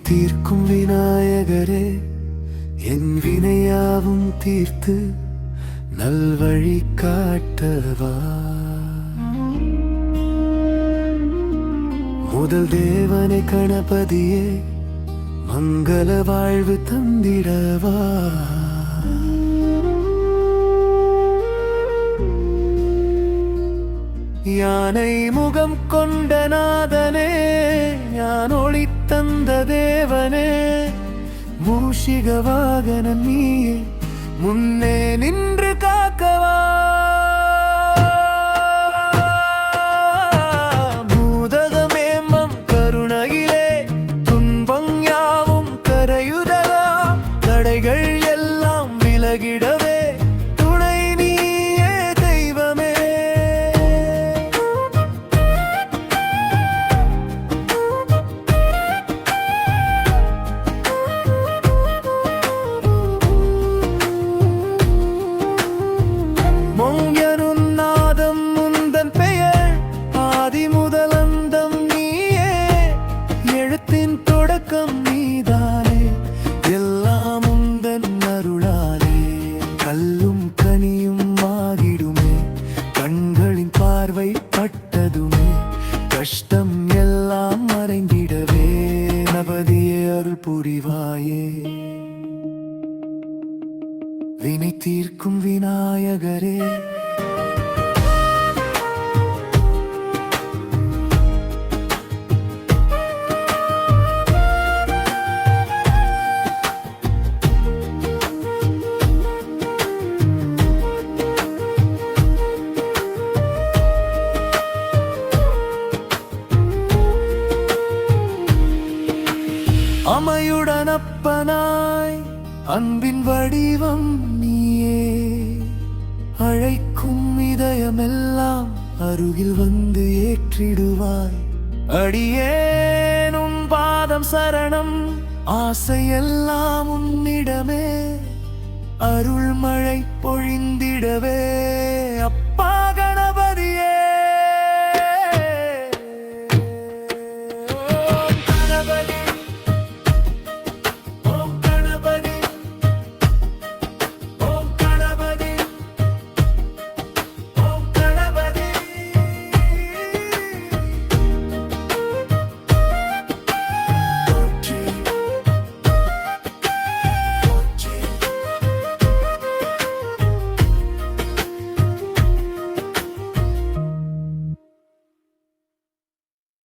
தீர்க்கும் விநாயகரே, என் வினையாவும் தீர்த்து நல்வழி காட்டவா. முதல் தேவனை கணபதியே, மங்கள வாழ்வு தந்திடவா. யானை முகம் கொண்ட நாதனே, ஞான ஒளி தந்த தேவனே, மூஷிக வாகனன் நீயே, முன்னே நின்று காக்கவா. மூதகமேமம் கருணையிலே துன்பம் யாவும் கரையுதலா, தடைகள் எல்லாம் விலகிடவே துணை நீயே தெய்வமே. மொங்கனும் நாதம் முந்தன் பெயர், ஆதி முதலந்தம் நீயே, எழுத்தின் தொடக்கம் நீதானே, எல்லாம் உந்தன் அருளாலே. கல்லும் கனியும் ஆகிடுமே, கண்களின் பார்வை பட்டதுமே, கஷ்டம் எல்லாம் மறைந்திடவே நபதியே அருள் புரிவாயே. வினை தீர்க்கும் விநாயகரே, அமையுடன் அப்பனாய் அன்பின் வடிவம் நீயே, அழைக்கும் இதயமெல்லாம் அருகில் வந்து ஏற்றிடுவாய். அடியேனும் பாதம் சரணம், ஆசையெல்லாம் உன்னிடமே, அருள் மழை பொழிந்திடவே